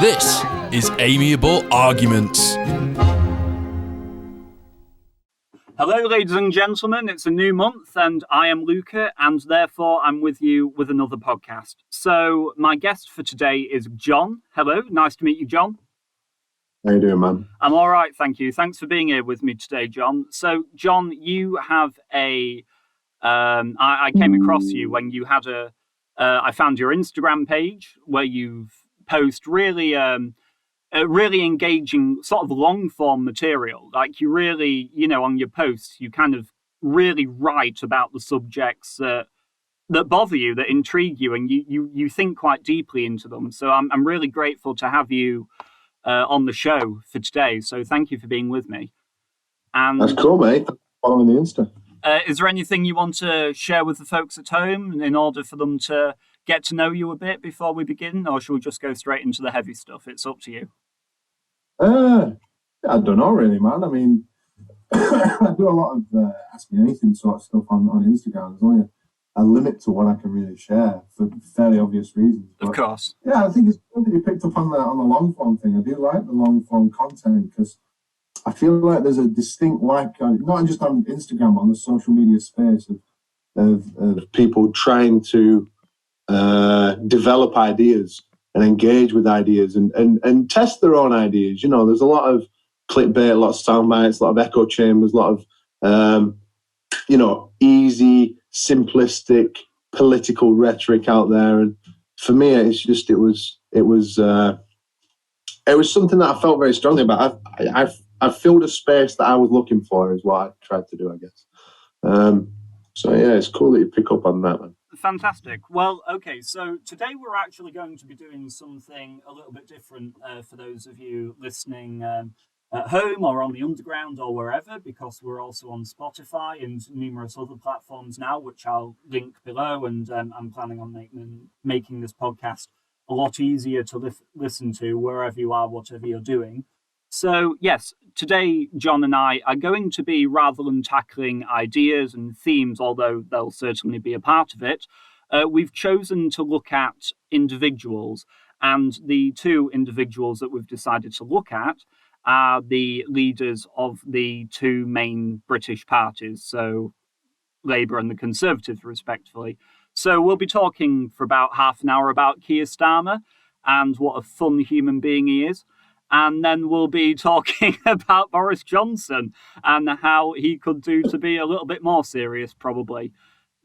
This is Amiable Arguments. Hello, ladies and gentlemen. It's a new month, and I am Luca, and therefore I'm with you with another podcast. So my guest for today is John. Hello, nice to meet you, John. How you doing, man? I'm all right, thank you. Thanks for being here with me today, John. So, John, you have I came across you when you had I found your Instagram page where you've post really engaging sort of long form material. Like you really, on your posts, you kind of really write about the subjects that bother you, that intrigue you, and you think quite deeply into them. So I'm really grateful to have you on the show for today. So thank you for being with me. And that's cool, mate. Following the Insta. Is there anything you want to share with the folks at home in order for them to get to know you a bit before we begin, or should we just go straight into the heavy stuff? It's up to you. I don't know, really, man. I mean, I do a lot of Ask Me Anything sort of stuff on Instagram. There's only a limit to what I can really share for fairly obvious reasons. But, of course. Yeah, I think it's good that you picked up on the long form thing. I do like the long form content because I feel like there's a distinct lack, not just on Instagram, but on the social media space of people trying to develop ideas and engage with ideas and test their own ideas. You know, there's a lot of clickbait, a lot of sound bites, a lot of echo chambers, a lot of, easy, simplistic political rhetoric out there. And for me, it's just, it was something that I felt very strongly about. I filled a space that I was looking for, is what I tried to do, I guess. So yeah, it's cool that you pick up on that, man. Fantastic. Well, okay, so today we're actually going to be doing something a little bit different for those of you listening at home or on the underground or wherever, because we're also on Spotify and numerous other platforms now, which I'll link below, and I'm planning on making this podcast a lot easier to listen to wherever you are, whatever you're doing. So, yes, today, John and I are going to be, rather than tackling ideas and themes, although they'll certainly be a part of it, we've chosen to look at individuals. And the two individuals that we've decided to look at are the leaders of the two main British parties, so Labour and the Conservatives, respectively. So we'll be talking for about half an hour about Kier Starmer and what a fun human being he is. And then we'll be talking about Boris Johnson and how he could do to be a little bit more serious, probably.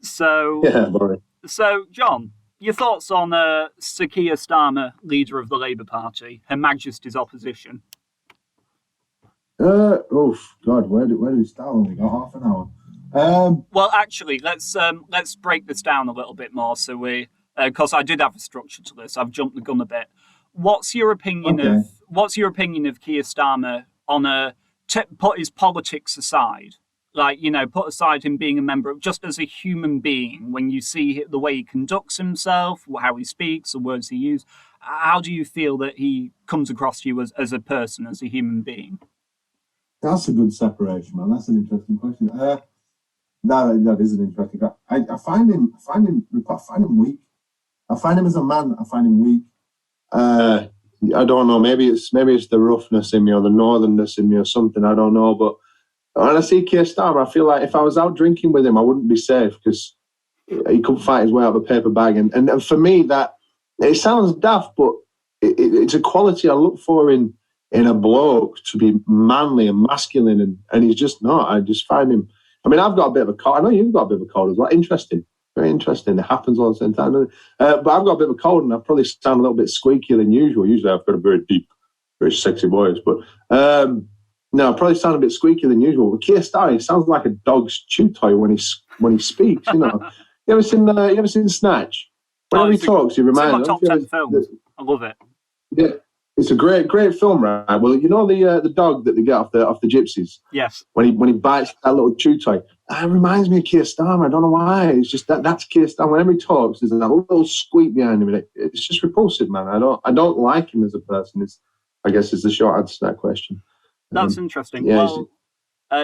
So, yeah, Boris. So, John, your thoughts on Sir Kier Starmer, leader of the Labour Party, Her Majesty's opposition? God, where do we start? We got half an hour. Well, actually, let's break this down a little bit more. So because I did have a structure to this, I've jumped the gun a bit. What's your opinion of Kier Starmer on put his politics aside? Like, put aside him being a member of, just as a human being, when you see the way he conducts himself, how he speaks, the words he uses, how do you feel that he comes across to you as a person, as a human being? That's a good separation, man. That's an interesting question. That is an interesting. I find him weak. I find him as a man. I find him weak. I don't know. Maybe it's the roughness in me or the northernness in me or something. I don't know. But when I see Kier Starmer, I feel like if I was out drinking with him, I wouldn't be safe because he couldn't fight his way out of a paper bag. And for me, that it sounds daft, but it's a quality I look for in a bloke, to be manly and masculine, and he's just not. I just find him. I mean, I've got a bit of a cold. I know you've got a bit of a cold as well. Interesting. Very interesting. It happens all the same time. But I've got a bit of a cold and I probably sound a little bit squeakier than usual. Usually I've got a very deep, very sexy voice. But no, I probably sound a bit squeakier than usual. But Kier Starmer sounds like a dog's chew toy when he speaks. You ever seen Snatch? Whenever he talks, he reminds me. Top 10 films. I love it. Yeah, it's a great film, right? Well, the dog that they get off the gypsies. Yes. When he bites that little chew toy, that reminds me of Kier Starmer. I don't know why. It's just that's Kier Starmer. Whenever he talks, there's that little squeak behind him, and it's just repulsive, man. I don't like him as a person. I guess is the short answer to that question. That's interesting. Yeah, well,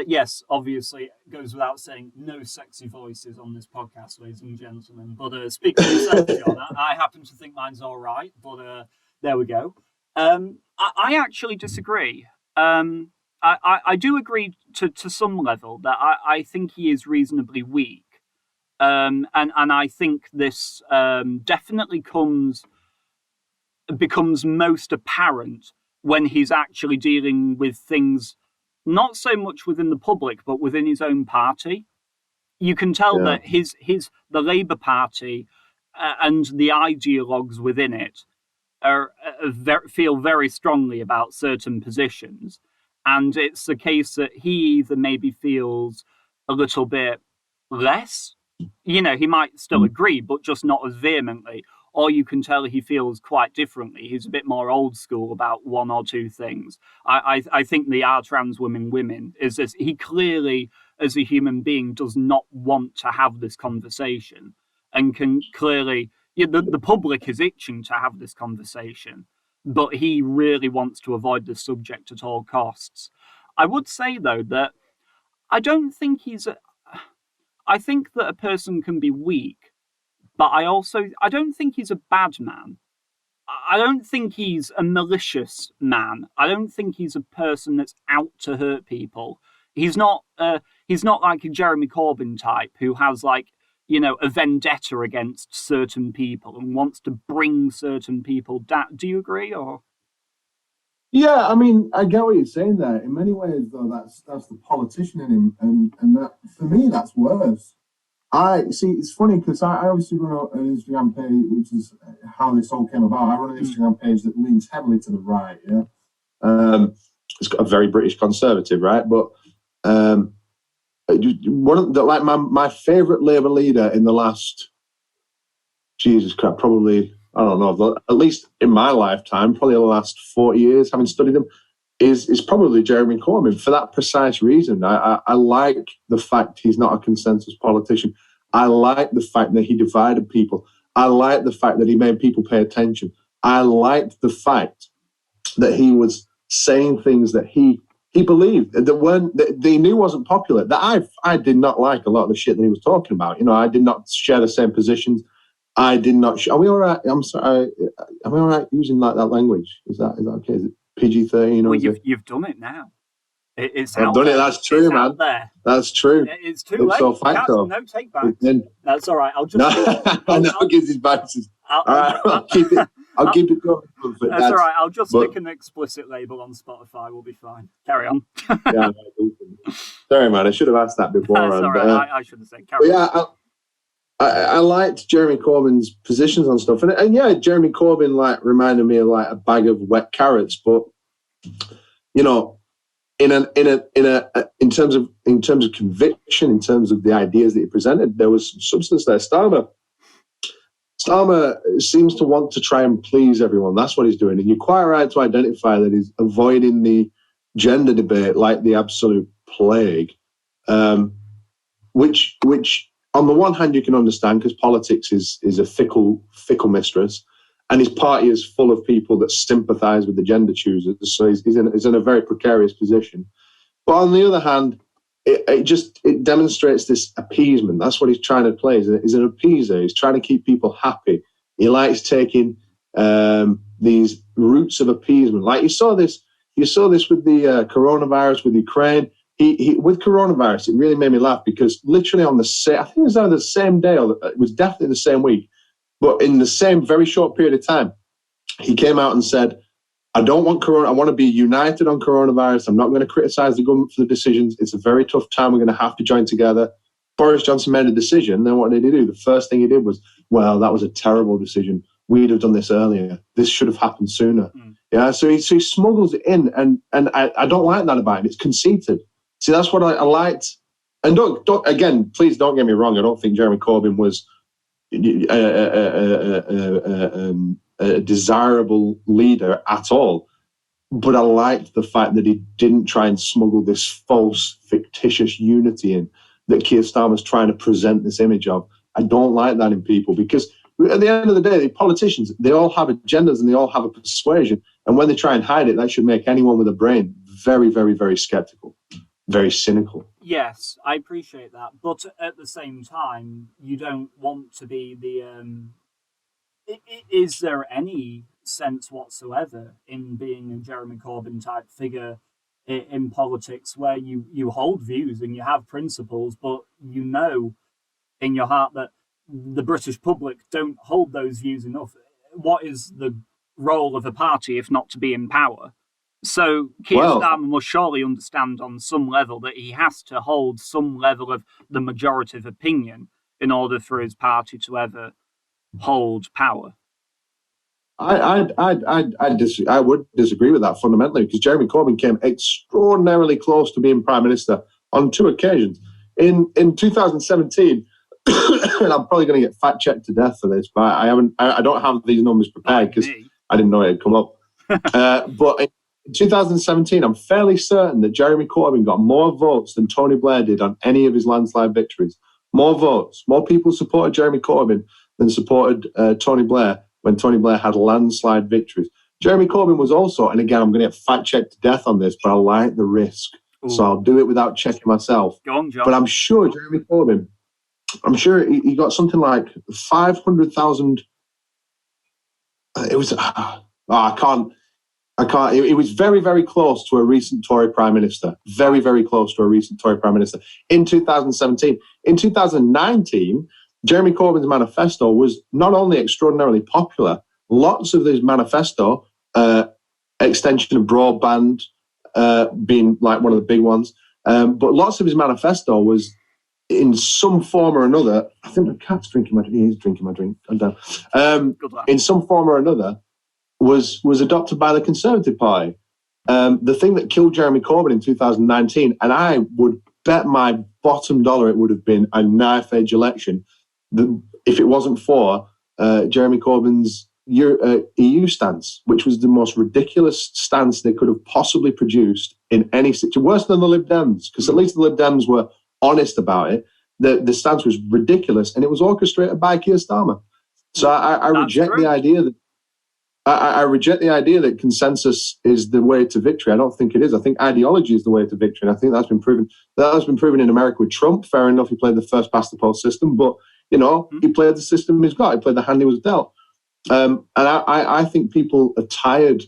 yes, obviously, it goes without saying, no sexy voices on this podcast, ladies and gentlemen. But speaking of yourself, John, I happen to think mine's all right. But there we go. I actually disagree. I do agree to some level that I think he is reasonably weak. And I think this definitely becomes most apparent when he's actually dealing with things not so much within the public but within his own party. You can tell Yeah. that the Labour Party and the ideologues within it feel very strongly about certain positions, and it's the case that he either maybe feels a little bit less. He might still agree, but just not as vehemently. Or you can tell he feels quite differently. He's a bit more old school about one or two things. I think the are trans women is this. He clearly, as a human being, does not want to have this conversation, and can clearly. Yeah, the public is itching to have this conversation, but he really wants to avoid the subject at all costs. I would say though that I don't think he's. I think that a person can be weak, but I don't think he's a bad man. I don't think he's a malicious man. I don't think he's a person that's out to hurt people. He's not. He's not like a Jeremy Corbyn type who has a vendetta against certain people and wants to bring certain people down. Do you agree? Or Yeah, I mean, I get what you're saying there. In many ways, though, that's the politician in him, and that for me, that's worse. I see. It's funny because I obviously run an Instagram page, which is how this all came about. I run an Instagram page that leans heavily to the right. Yeah, it's got a very British conservative, right? But one of the, like my favorite Labour leader in the last Jesus Christ, probably I don't know, at least in my lifetime, probably the last 40 years, having studied him, is probably Jeremy Corbyn for that precise reason. I like the fact he's not a consensus politician. I like the fact that he divided people. I like the fact that he made people pay attention. I liked the fact that he was saying things that he believed that he knew wasn't popular. That I did not like a lot of the shit that he was talking about. I did not share the same positions. I did not. Are we all right? I'm sorry. Am I all right using like that language? Is that okay? Is it PG-13? Well, you've done it now. It's I've out done there. it. That's true, It's man. out there. That's true. It's too late. So facto. No take backs. That's all right. I'll just. I'll give his bounces. All right, I'll keep it. I'll keep it going. That's all right. I'll just stick an explicit label on Spotify. We'll be fine. Carry on. Yeah. Sorry, man. I should have asked that before. That's all right. I should have said. Carry on. Yeah. I liked Jeremy Corbyn's positions on stuff, and yeah, Jeremy Corbyn reminded me of a bag of wet carrots. But in terms of conviction, in terms of the ideas that he presented, there was some substance there. Starmer seems to want to try and please everyone. That's what he's doing, and you're quite right to identify that he's avoiding the gender debate like the absolute plague, which. On the one hand, you can understand because politics is a fickle mistress, and his party is full of people that sympathise with the gender choosers. So he's in a very precarious position. But on the other hand, it demonstrates this appeasement. That's what he's trying to play. He's an appeaser. He's trying to keep people happy. He likes taking these routes of appeasement. Like you saw this with the coronavirus, with Ukraine. He with coronavirus, it really made me laugh because literally on I think it was either the same day or it was definitely the same week, but in the same very short period of time, he came out and said, I don't want corona. I want to be united on coronavirus. I'm not going to criticize the government for the decisions. It's a very tough time. We're going to have to join together. Boris Johnson made a decision. Then what did he do? The first thing he did was, well, that was a terrible decision. We'd have done this earlier. This should have happened sooner. Yeah. So he smuggles it in, and I don't like that about him. It's conceited. See, that's what I liked. And don't please don't get me wrong. I don't think Jeremy Corbyn was a desirable leader at all. But I liked the fact that he didn't try and smuggle this false, fictitious unity in that Kier Starmer's trying to present this image of. I don't like that in people because at the end of the day, the politicians, they all have agendas and they all have a persuasion. And when they try and hide it, that should make anyone with a brain very, very, very skeptical. Very cynical. Yes, I appreciate that, but at the same time, you don't want to be the. Is there any sense whatsoever in being a Jeremy Corbyn type figure in politics, where you hold views and you have principles, but you know in your heart that the British public don't hold those views enough. What is the role of a party if not to be in power? So Keir Starmer must surely understand on some level that he has to hold some level of the majority of opinion in order for his party to ever hold power. I would disagree with that fundamentally, because Jeremy Corbyn came extraordinarily close to being Prime Minister on 2 occasions. In 2017, and I'm probably going to get fact-checked to death for this, but I don't have these numbers prepared because I didn't know it had come up. But in 2017, I'm fairly certain that Jeremy Corbyn got more votes than Tony Blair did on any of his landslide victories. More votes. More people supported Jeremy Corbyn than supported Tony Blair when Tony Blair had landslide victories. Jeremy Corbyn was also, and again, I'm going to get fact-checked to death on this, but I like the risk. Ooh. So I'll do it without checking myself. Go on, John. But I'm sure Jeremy Corbyn, he got something like 500,000. It was, I can't. It was very, very close to a recent Tory Prime Minister. Very, very close to a recent Tory Prime Minister in 2017. In 2019, Jeremy Corbyn's manifesto was not only extraordinarily popular, lots of his manifesto, extension of broadband being like one of the big ones, but lots of his manifesto was in some form or another. I think the cat's drinking my drink. He is drinking my drink. I'm down. In some form or another, was adopted by the Conservative Party. The thing that killed Jeremy Corbyn in 2019, and I would bet my bottom dollar it would have been a knife-edge election if it wasn't for Jeremy Corbyn's EU stance, which was the most ridiculous stance they could have possibly produced in any situation. Worse than the Lib Dems, because at least the Lib Dems were honest about it. The stance was ridiculous, and it was orchestrated by Keir Starmer. So I reject the idea that I reject the idea that consensus is the way to victory. I don't think it is. I think ideology is the way to victory, and I think that's been proven. That has been proven in America with Trump. Fair enough, he played the first past the post system, but he played the system he's got. He played the hand he was dealt. And I think people are tired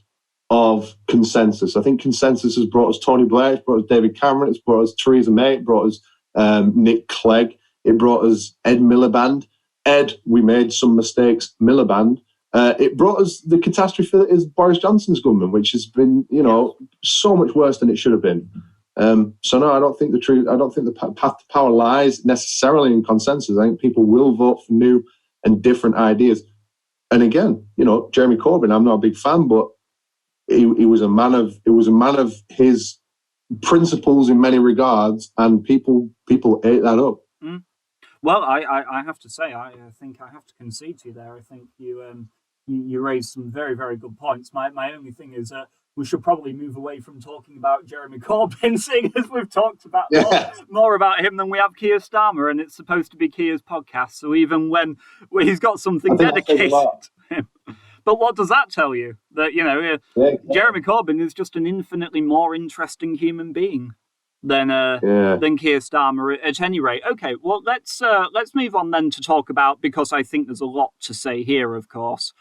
of consensus. I think consensus has brought us Tony Blair, it's brought us David Cameron, it's brought us Theresa May, it brought us Nick Clegg, it brought us Ed Miliband. Ed, we made some mistakes, Miliband. It brought us the catastrophe that is Boris Johnson's government, which has been, so much worse than it should have been. So no, I don't think the path to power lies necessarily in consensus. I think people will vote for new and different ideas. And again, Jeremy Corbyn, I'm not a big fan, but he was a man of his principles in many regards, and people ate that up. Mm. Well, I have to say, I think I have to concede to you there. I think you raised some very, very good points. My only thing is we should probably move away from talking about Jeremy Corbyn, seeing as we've talked about more about him than we have Keir Starmer, and it's supposed to be Keir's podcast. So even when he's got something dedicated to him. But what does that tell you? That, Jeremy Corbyn is just an infinitely more interesting human being than Keir Starmer at any rate. Okay, well, let's move on then to talk about, because I think there's a lot to say here, of course,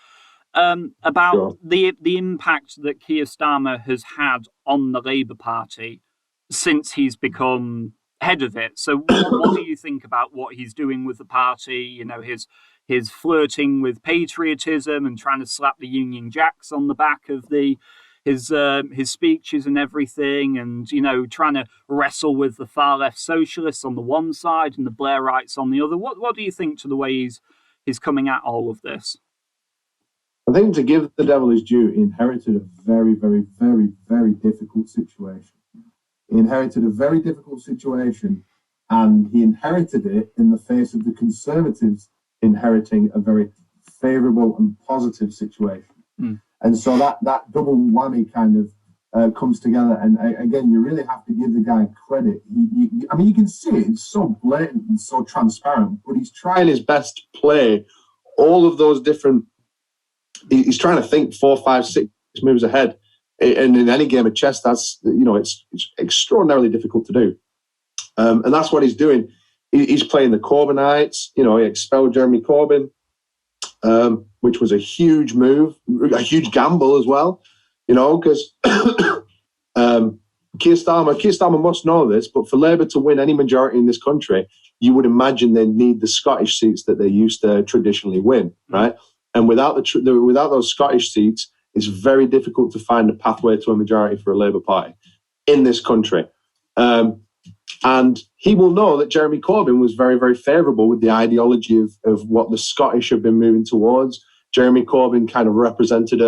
about the impact that Keir Starmer has had on the Labour Party since he's become head of it. So what do you think about what he's doing with the party? His flirting with patriotism and trying to slap the Union Jacks on the back of his speeches and everything, and trying to wrestle with the far left socialists on the one side and the Blairites on the other. What do you think to the way he's coming at all of this? I think, to give the devil his due, he inherited a very, very, very, very difficult situation. He inherited a very difficult situation, and he inherited it in the face of the Conservatives inheriting a very favourable and positive situation. Mm. And so that double whammy kind of comes together. And again, you really have to give the guy credit. You can see it. It's so blatant and so transparent, but he's trying his best to play all of those different... He's trying to think 4, 5, 6 moves ahead. And in any game of chess, that's, it's extraordinarily difficult to do. And that's what he's doing. He's playing the Corbynites. He expelled Jeremy Corbyn. which was a huge move, a huge gamble as well, because Keir Starmer must know this, but for Labour to win any majority in this country, you would imagine they need the Scottish seats that they used to traditionally win, right? And without without those Scottish seats, it's very difficult to find a pathway to a majority for a Labour Party in this country. And he will know that Jeremy Corbyn was very, very favourable with the ideology of what the Scottish have been moving towards. Jeremy Corbyn kind of represented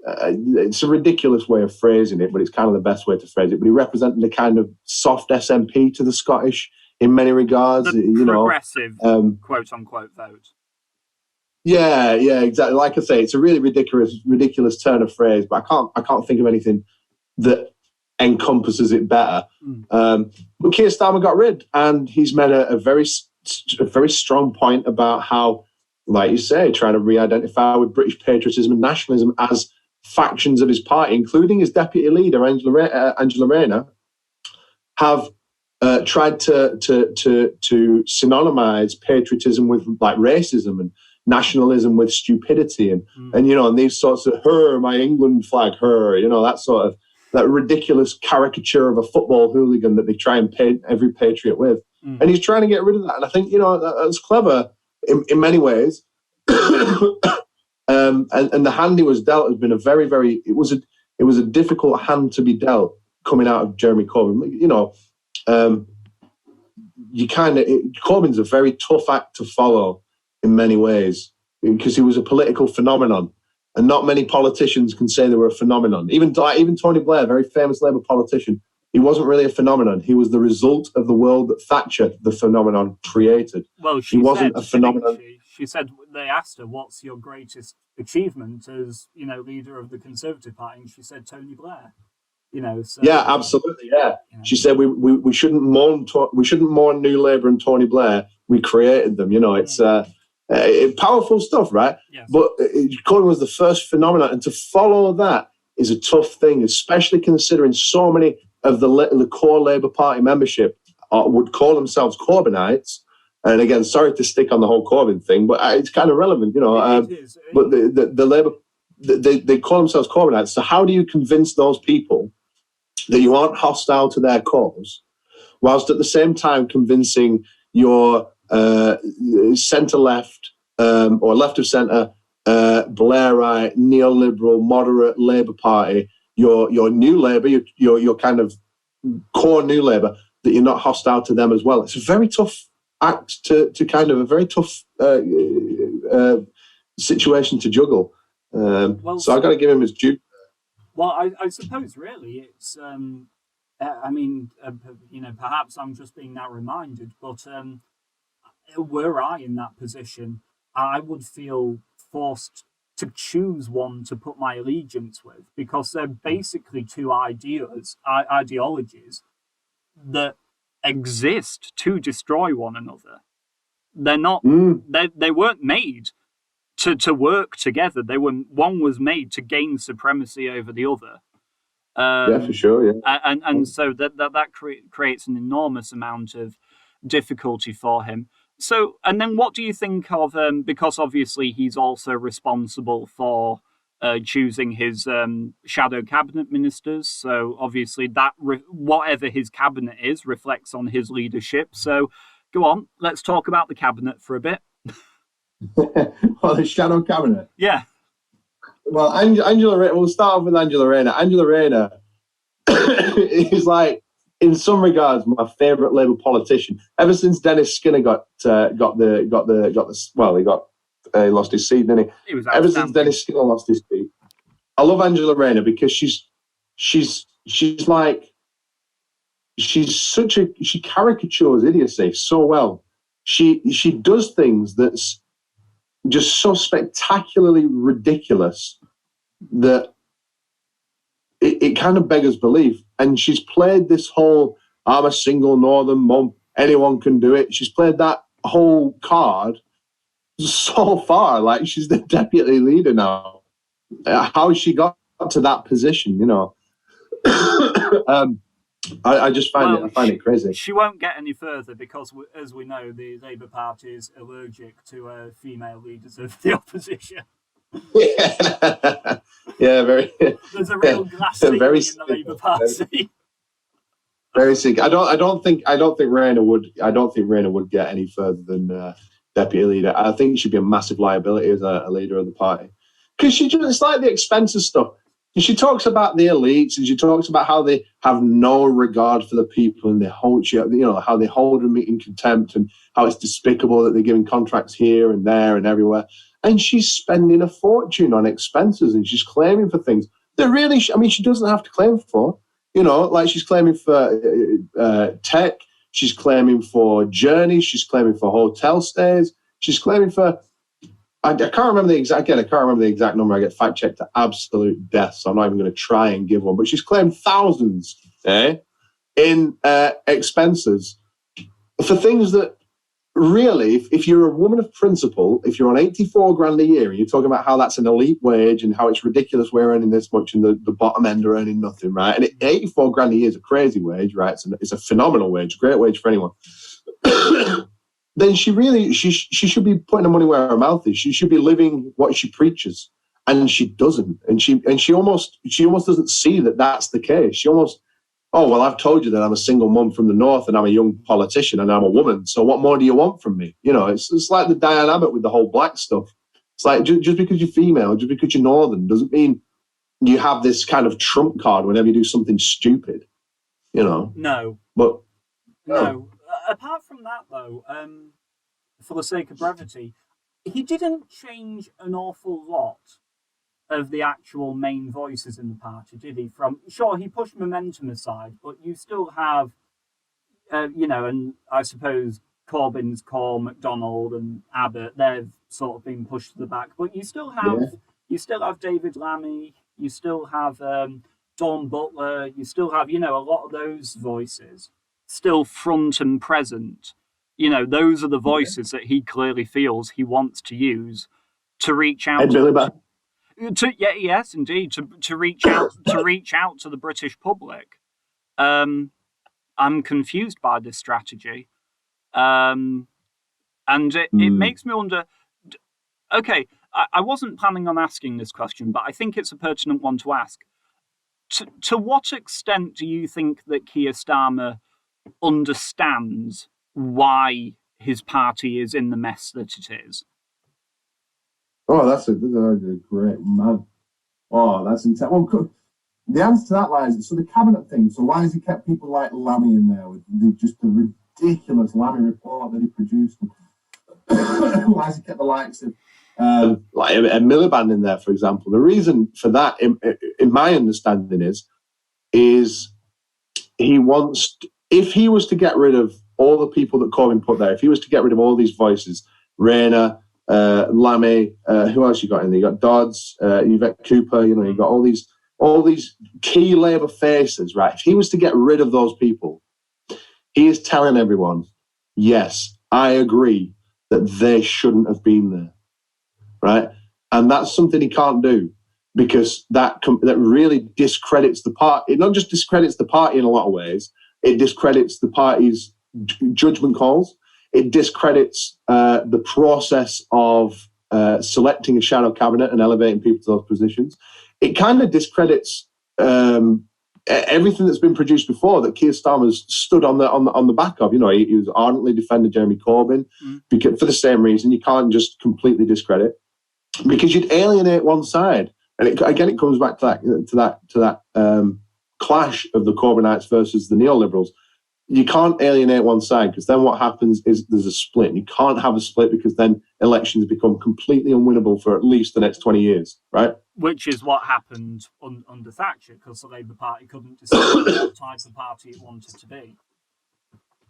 it's a ridiculous way of phrasing it, but it's kind of the best way to phrase it. But he represented a kind of soft SNP to the Scottish in many regards. The progressive, quote unquote, vote. Yeah, exactly. Like I say, it's a really ridiculous turn of phrase, but I can't think of anything that encompasses it better. But Keir Starmer got rid, and he's made a very strong point about how, like you say, trying to re-identify with British patriotism and nationalism as factions of his party, including his deputy leader, Angela Rayner, have tried to synonymize patriotism with like racism and nationalism with stupidity and these sorts of my England flag, that sort of that ridiculous caricature of a football hooligan that they try and paint every patriot with. And he's trying to get rid of that. And I think, that's clever in many ways. And the hand he was dealt has been a very, very, it was a difficult hand to be dealt coming out of Jeremy Corbyn. Corbyn's a very tough act to follow in many ways because he was a political phenomenon. And not many politicians can say they were a phenomenon. Even Tony Blair, a very famous Labour politician, he wasn't really a phenomenon. He was the result of the world that Thatcher, the phenomenon, created. Well, he wasn't a phenomenon. She said, they asked her, what's your greatest achievement as, leader of the Conservative Party? And she said, Tony Blair. So, yeah, absolutely, yeah. She said we shouldn't mourn New Labour and Tony Blair. We created them. It's powerful stuff, right? Yes. But Corbyn was the first phenomenon, and to follow that is a tough thing, especially considering so many of the core Labour Party membership would call themselves Corbynites. And again, sorry to stick on the whole Corbyn thing, but it's kind of relevant, It is. But the Labour, they call themselves Corbynites. So how do you convince those people that you aren't hostile to their cause, whilst at the same time convincing your centre-left or left of centre, Blairite, neoliberal, moderate Labour Party, your new Labour, your kind of core new Labour, that you're not hostile to them as well. It's a very tough act to kind of a very tough situation to juggle. So I've got to give him his due. Well, I suppose really it's, perhaps I'm just being narrow-minded, but were I in that position, I would feel forced to choose one to put my allegiance with, because they're basically two ideologies that exist to destroy one another. They're not. They weren't made to work together. One was made to gain supremacy over the other. Yeah, for sure. Yeah, and so that creates an enormous amount of difficulty for him. So, and then what do you think of, because obviously he's also responsible for choosing his shadow cabinet ministers. So obviously that whatever his cabinet is reflects on his leadership. So go on, let's talk about the cabinet for a bit. Well, the shadow cabinet. Yeah. Well, we'll start off with Angela Rayner. Angela Rayner is like, in some regards, my favourite Labour politician. Ever since Dennis Skinner he lost his seat, didn't he? Ever since Dennis Skinner lost his seat, I love Angela Rayner because she caricatures idiocy so well. She does things that's just so spectacularly ridiculous that it kind of beggars belief. And she's played this whole, I'm a single northern mum, anyone can do it. She's played that whole card so far, like she's the deputy leader now. How she got to that position, I just find it crazy. She won't get any further because, as we know, the Labour Party is allergic to female leaders of the opposition. Yeah, yeah, very. There's a real glass ceiling in the Labour Party. Very sick. I don't think Irina would get any further than deputy leader. I think she'd be a massive liability as a leader of the party, because it's like the expenses stuff. And she talks about the elites, and she talks about how they have no regard for the people, and they hold how they hold them in contempt, and how it's despicable that they're giving contracts here and there and everywhere. And she's spending a fortune on expenses, and she's claiming for things that really, she doesn't have to claim for. Like she's claiming for tech, she's claiming for journeys, she's claiming for hotel stays, she's claiming for. I can't remember the exact number. I get fact checked to absolute death, so I'm not even going to try and give one. But she's claimed thousands, in expenses for things that really, if you're a woman of principle, if you're on 84 grand a year, and you're talking about how that's an elite wage and how it's ridiculous we're earning this much and the bottom end are earning nothing, right? And 84 grand a year is a crazy wage, right? It's a phenomenal wage, great wage for anyone. Then she should be putting her money where her mouth is. She should be living what she preaches, and she doesn't. And she almost doesn't see that that's the case. She almost, oh well, I've told you that I'm a single mum from the north, and I'm a young politician, and I'm a woman. So what more do you want from me? It's like the Diane Abbott with the whole black stuff. It's like just because you're female, just because you're northern, doesn't mean you have this kind of trump card whenever you do something stupid. No. But no. Apart from that, though, for the sake of brevity, he didn't change an awful lot of the actual main voices in the party, did he? Sure, he pushed momentum aside, but you still have, and I suppose Corbyn's core, McDonald and Abbott, they've sort of been pushed to the back. But you still have David Lammy, you still have Dawn Butler, you still have, a lot of those voices still front and present. Those are the voices that he clearly feels he wants to use to reach out. Yes, indeed, to reach out to the British public. I'm confused by this strategy, and it makes me wonder. Okay, I wasn't planning on asking this question, but I think it's a pertinent one to ask. To what extent do you think that Keir Starmer understands why his party is in the mess that it is? Oh, that's a great man. Oh, that's intense. Well, the answer to that lies, so the cabinet thing, so why has he kept people like Lammy in there with just the ridiculous Lammy report that he produced? Why has he kept the likes of like a Miliband in there, for example? The reason for that, in my understanding, is he wants, if he was to get rid of all the people that Corbyn put there, if he was to get rid of all these voices, Irina, Lammy, who else you got in there? You got Dodds, Yvette Cooper, you got all these key Labour faces, right? If he was to get rid of those people, he is telling everyone, yes, I agree that they shouldn't have been there, right? And that's something he can't do, because that really discredits the party. It not just discredits the party in a lot of ways, it discredits the party's judgment calls. It discredits the process of selecting a shadow cabinet and elevating people to those positions. It kind of discredits everything that's been produced before that Keir Starmer's stood on the back of. He was ardently defended Jeremy Corbyn because, for the same reason. You can't just completely discredit, because you'd alienate one side. And it comes back to that clash of the Corbynites versus the neoliberals. You can't alienate one side, because then what happens is there's a split. You can't have a split, because then elections become completely unwinnable for at least the next 20 years, right? Which is what happened under Thatcher, because the Labour Party couldn't decide what type of party it wanted to be.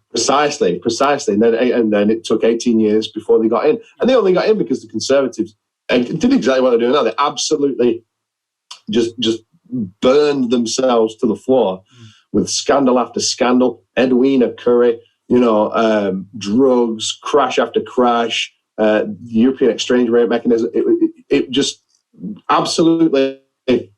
Precisely. And then it took 18 years before they got in. And they only got in because the Conservatives did exactly what they're doing now. They absolutely just burned themselves to the floor with scandal after scandal. Edwina Curry, drugs, crash after crash, the European exchange rate mechanism. It just absolutely, it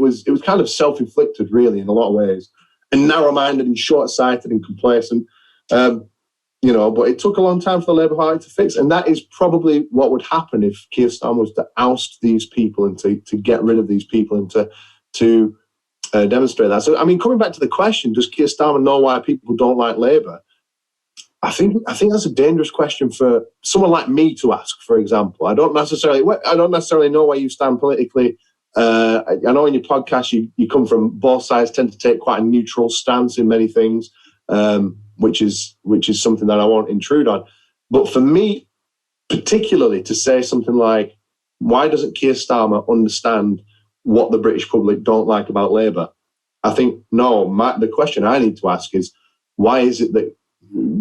was kind of self-inflicted, really, in a lot of ways. and narrow-minded and short-sighted and complacent. But it took a long time for the Labour Party to fix, and that is probably what would happen if Keir Starmer was to oust these people and to get rid of these people and to demonstrate that. So, I mean, coming back to the question, does Keir Starmer know why people don't like Labour? I think that's a dangerous question for someone like me to ask. For example, I don't necessarily know where you stand politically. I know in your podcast you come from both sides, tend to take quite a neutral stance in many things, which is something that I won't intrude on. But for me, particularly, to say something like, why doesn't Keir Starmer understand what the British public don't like about Labour? I think, the question I need to ask is, why is it that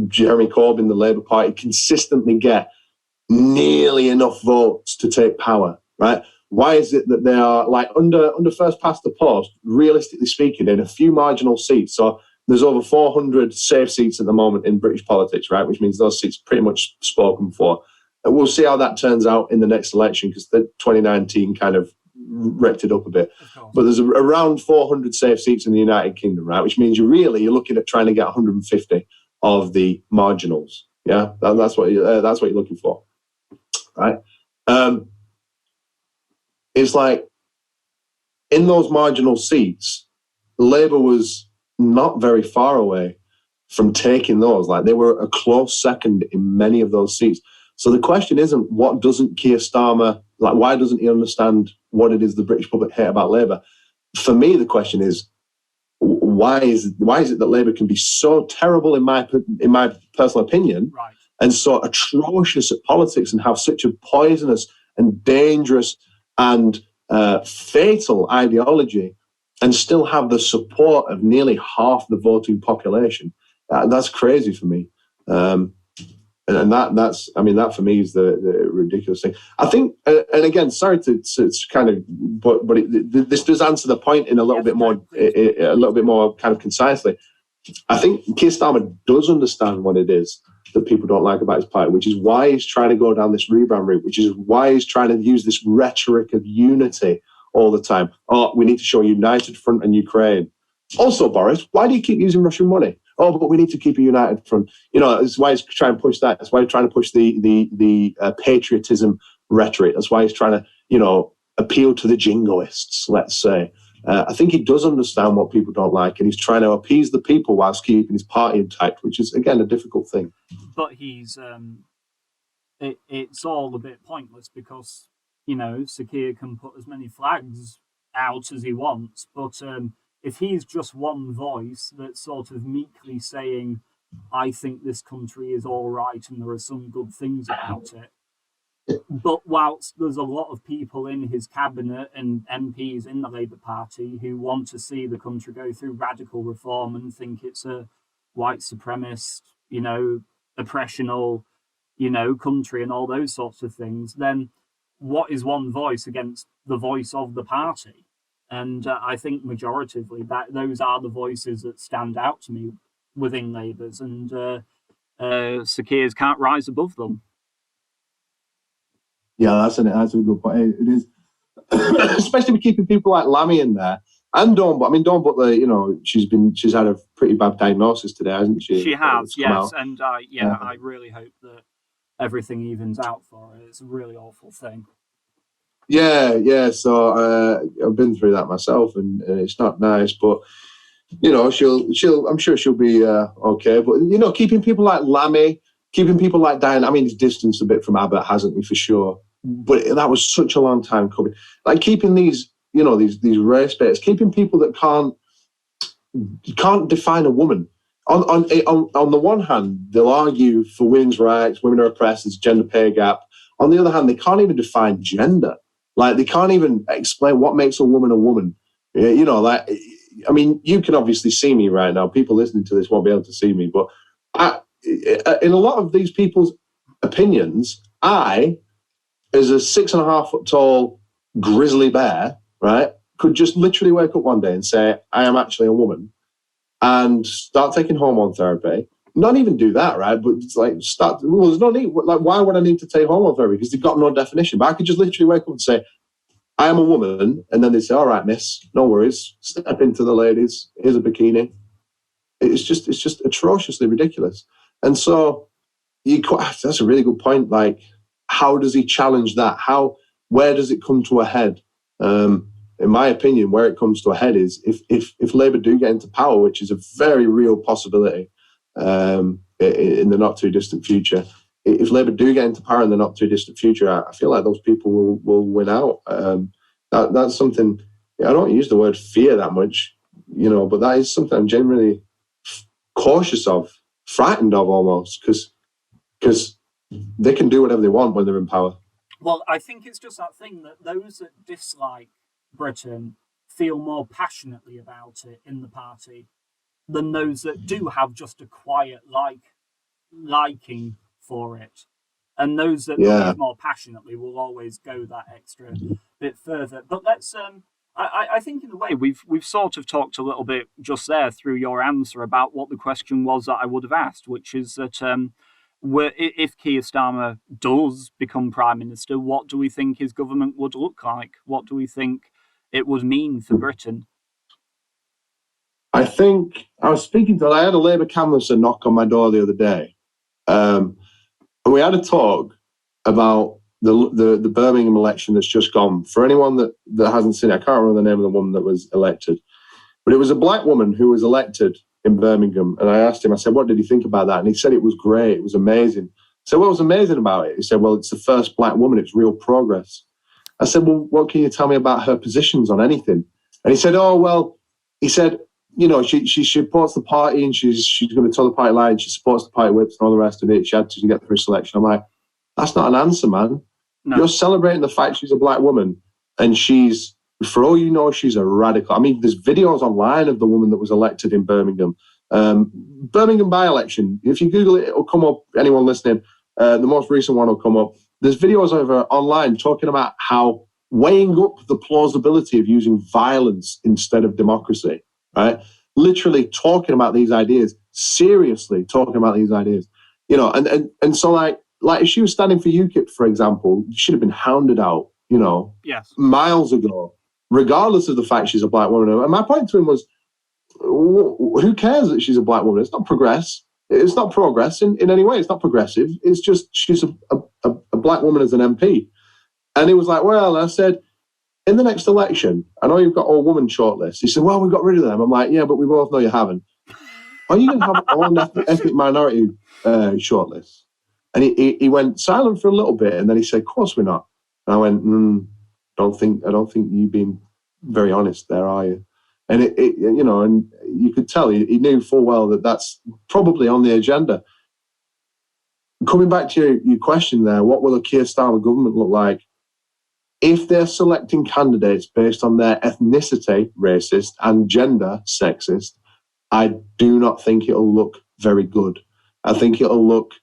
Jeremy Corbyn, the Labour Party, consistently get nearly enough votes to take power, right? Why is it that they are, like, under first past the post, realistically speaking, in a few marginal seats? So there's over 400 safe seats at the moment in British politics, right? Which means those seats are pretty much spoken for. And we'll see how that turns out in the next election, because the 2019 kind of wrecked it up a bit. But there's around 400 safe seats in the United Kingdom, right? Which means you're looking at trying to get 150 of the marginals. Yeah, that's what you're looking for, right? It's like, in those marginal seats, Labour was not very far away from taking those. Like, they were a close second in many of those seats. So the question isn't, what doesn't Keir Starmer, like, why doesn't he understand what it is the British public hate about Labour? For me, the question is, why is it that Labour can be so terrible, in my personal opinion, right, and so atrocious at politics and have such a poisonous and dangerous and fatal ideology, and still have the support of nearly half the voting population? That's crazy for me. And that for me is the ridiculous thing. I think, and again, sorry to kind of, but this does answer the point in a little bit more kind of concisely. I think Keir Starmer does understand what it is that people don't like about his party, which is why he's trying to go down this rebrand route, which is why he's trying to use this rhetoric of unity all the time. Oh, we need to show a united front in Ukraine. Also, Boris, why do you keep using Russian money? Oh, but we need to keep a united front. That's why he's trying to push that. That's why he's trying to push the patriotism rhetoric. That's why he's trying to, appeal to the jingoists, let's say. I think he does understand what people don't like, and he's trying to appease the people whilst keeping his party intact, which is, again, a difficult thing. But he's it's all a bit pointless, because Sir Keir can put as many flags out as he wants, but if he's just one voice that's sort of meekly saying, I think this country is all right and there are some good things about it, but whilst there's a lot of people in his cabinet and MPs in the Labour Party who want to see the country go through radical reform and think it's a white supremacist, oppressional, country and all those sorts of things, then what is one voice against the voice of the party? And I think majoritively that those are the voices that stand out to me within Labour's, and Sir Keir's can't rise above them. Yeah, that's a good point. It is, especially with keeping people like Lammy in there, and Dawn. But Dawn Butler, she's had a pretty bad diagnosis today, hasn't she? She has, yes, and I really hope that everything evens out for her. It's a really awful thing. Yeah. So I've been through that myself, and it's not nice. But she'll. I'm sure she'll be okay. But keeping people like Lammy, keeping people like Diane. He's distanced a bit from Abbott, hasn't he, for sure? But that was such a long time coming. Like keeping these race baits, keeping people that can't define a woman. On the one hand, they'll argue for women's rights, women are oppressed, there's gender pay gap. On the other hand, they can't even define gender. Like, they can't even explain what makes a woman a woman. You can obviously see me right now. People listening to this won't be able to see me. But in a lot of these people's opinions, I, as a 6.5 foot tall grizzly bear, right, could just literally wake up one day and say, I am actually a woman, and start taking hormone therapy. Not even do that, right? But it's like, there's no need. Like, why would I need to take hormone therapy? Because they've got no definition. But I could just literally wake up and say, I am a woman. And then they say, all right, miss, no worries. Step into the ladies. Here's a bikini. It's just atrociously ridiculous. And so that's a really good point. Like, how does he challenge that? Where does it come to a head? In my opinion, where it comes to a head is if Labour do get into power, which is a very real possibility in the not too distant future. If Labour do get into power in the not too distant future, I feel like those people will win out. That's something. I don't use the word fear that much, but that is something I'm genuinely cautious of, frightened of almost, because they can do whatever they want when they're in power. Well, I think it's just that thing that those that dislike Britain feel more passionately about it in the party than those that do have just a quiet liking for it. And those that believe more passionately will always go that extra bit further. But let's I think in a way we've sort of talked a little bit just there through your answer about what the question was that I would have asked, which is that if Keir Starmer does become Prime Minister, what do we think his government would look like? What do we think it would mean for Britain? I think I had a Labour canvasser knock on my door the other day. And we had a talk about the Birmingham election that's just gone. For anyone that hasn't seen it, I can't remember the name of the woman that was elected. But it was a black woman who was elected in Birmingham. And I asked him, I said, what did he think about that? And he said it was great. It was amazing. So what was amazing about it? He said, well, it's the first black woman. It's real progress. I said, well, what can you tell me about her positions on anything? And he said, he said, she supports the party and she's going to toe the party line. She supports the party whips and all the rest of it. She had to get through selection. I'm like, that's not an answer, man. No. You're celebrating the fact she's a black woman and she's, for all you know, she's a radical. I mean, there's videos online of the woman that was elected in Birmingham. Birmingham by-election. If you Google it, it'll come up. Anyone listening, the most recent one will come up. There's videos of her online talking about how weighing up the plausibility of using violence instead of democracy, right? Literally talking about these ideas, seriously talking about these ideas, and so like if she was standing for UKIP, for example, she should have been hounded out, yes, miles ago, regardless of the fact she's a black woman. And my point to him was, who cares that she's a black woman? It's not progress. It's not progress in any way. It's not progressive. It's just she's a black woman as an MP. And he was like, well, I said, in the next election, I know you've got all woman shortlists. He said, well, we got rid of them. I'm like, yeah, but we both know you haven't. Are you going to have all ethnic minority shortlists? And he went silent for a little bit, and then he said, of course we're not. And I went, I don't think you've been very honest there, are you? And and you could tell he knew full well that that's probably on the agenda. Coming back to your question there, what will a Keir Starmer government look like? If they're selecting candidates based on their ethnicity, racist, and gender, sexist, I do not think it'll look very good. I think it'll look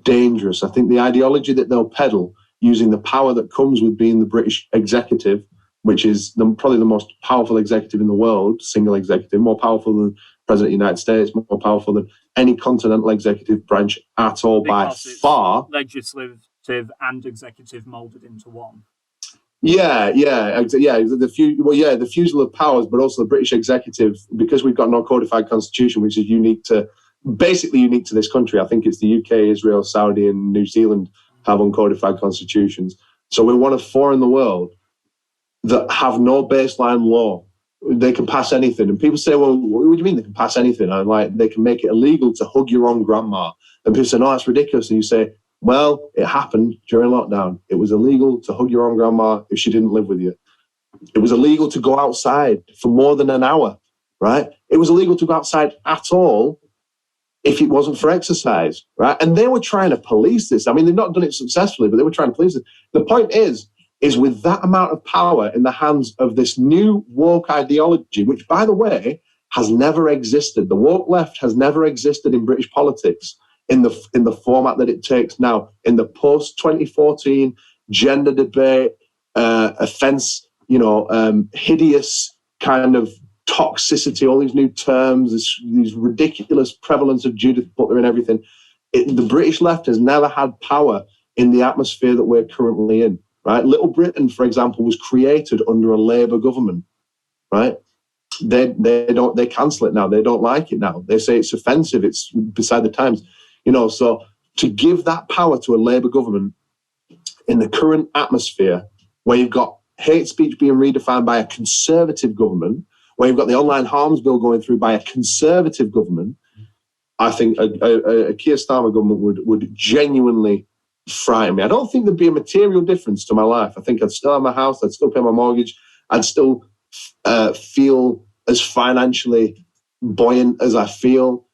dangerous. I think the ideology that they'll peddle, using the power that comes with being the British executive, which is probably the most powerful executive in the world, single executive, more powerful than President of the United States, more powerful than any continental executive branch at all by far. Legislative and executive molded into one. Yeah. The fusel of powers, but also the British executive, because we've got no codified constitution, which is basically unique to this country. I think it's the UK, Israel, Saudi, and New Zealand have uncodified constitutions. So we're one of four in the world that have no baseline law. They can pass anything. And people say, well, what do you mean they can pass anything? I'm like, they can make it illegal to hug your own grandma. And people say, no, that's ridiculous. And you say, well, it happened during lockdown. It was illegal to hug your own grandma if she didn't live with you. It was illegal to go outside for more than an hour, right? It was illegal to go outside at all if it wasn't for exercise, right? And they were trying to police this. I mean, they've not done it successfully, but they were trying to police it. The point is with that amount of power in the hands of this new woke ideology, which, by the way, has never existed. The woke left has never existed in British politics in the format that it takes now, in the post-2014 gender debate, offence, hideous kind of toxicity, all these new terms, these ridiculous prevalence of Judith Butler and everything. The British left has never had power in the atmosphere that we're currently in, right? Little Britain, for example, was created under a Labour government, right? they cancel it now. They don't like it now. They say it's offensive. It's beside the times. So to give that power to a Labour government in the current atmosphere, where you've got hate speech being redefined by a Conservative government, where you've got the online harms bill going through by a Conservative government, I think a Kier Starmer government would genuinely frighten me. I don't think there'd be a material difference to my life. I think I'd still have my house, I'd still pay my mortgage, I'd still feel as financially buoyant as I feel.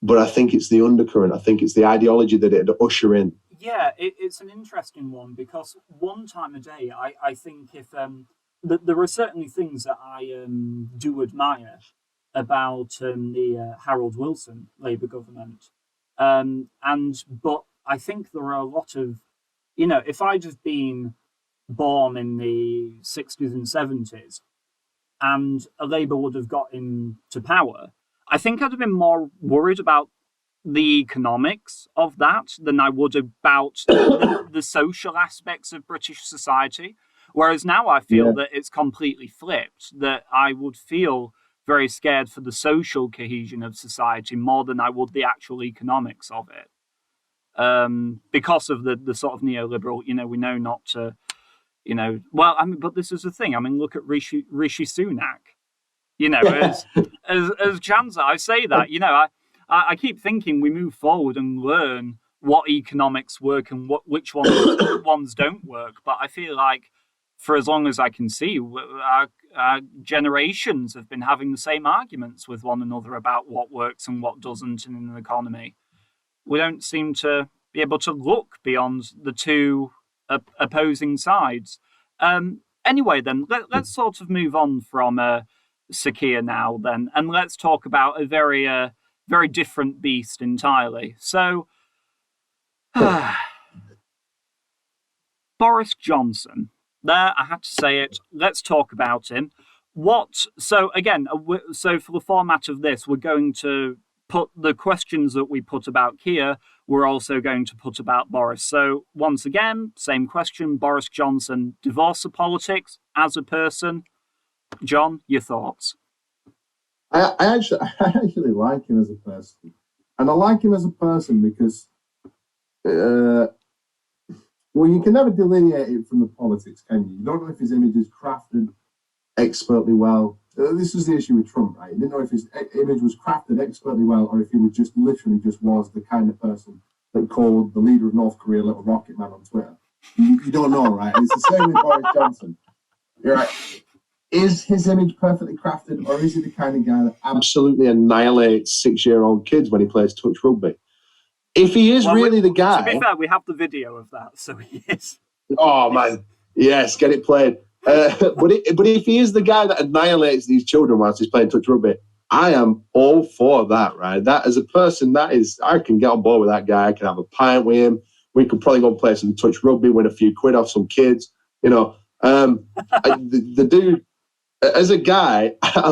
But I think it's the undercurrent. I think it's the ideology that it'd usher in. Yeah, it's an interesting one, because one time a day, I think if there are certainly things that I do admire about the Harold Wilson Labour government, but I think there are a lot of, if I'd have been born in the 60s and 70s and a Labour would have got into power, I think I'd have been more worried about the economics of that than I would about the social aspects of British society. Whereas now I feel that it's completely flipped, that I would feel very scared for the social cohesion of society more than I would the actual economics of it. Because of the sort of neoliberal, we know not to, but this is the thing. I mean, look at Rishi Sunak. As Chancellor, I say that, I keep thinking we move forward and learn what economics work and which ones don't work. But I feel like for as long as I can see, our generations have been having the same arguments with one another about what works and what doesn't in an economy. We don't seem to be able to look beyond the two opposing sides. Anyway, then, let's sort of move on from Kier now, then, and let's talk about a very different beast entirely. So, Boris Johnson. There, I had to say it. Let's talk about him. So for the format of this, we're going to put the questions that we put about Kier, we're also going to put about Boris. So once again, same question, Boris Johnson, divorce of politics as a person. John, your thoughts? I actually like him as a person. And I like him as a person because you can never delineate it from the politics, can you? You don't know if his image is crafted expertly well. This was the issue with Trump, right? You didn't know if his image was crafted expertly well or if he was just was the kind of person that called the leader of North Korea Little Rocket Man on Twitter. You don't know, right? It's the same with Boris Johnson. You're right. Is his image perfectly crafted, or is he the kind of guy that absolutely annihilates 6-year-old kids when he plays touch rugby? If he is the guy... To be fair, we have the video of that, so he is. Oh, man. Yes, get it played. But if he is the guy that annihilates these children whilst he's playing touch rugby, I am all for that, right? That, as a person, I can get on board with that guy. I can have a pint with him. We could probably go and play some touch rugby, win a few quid off some kids. The dude... As a guy, I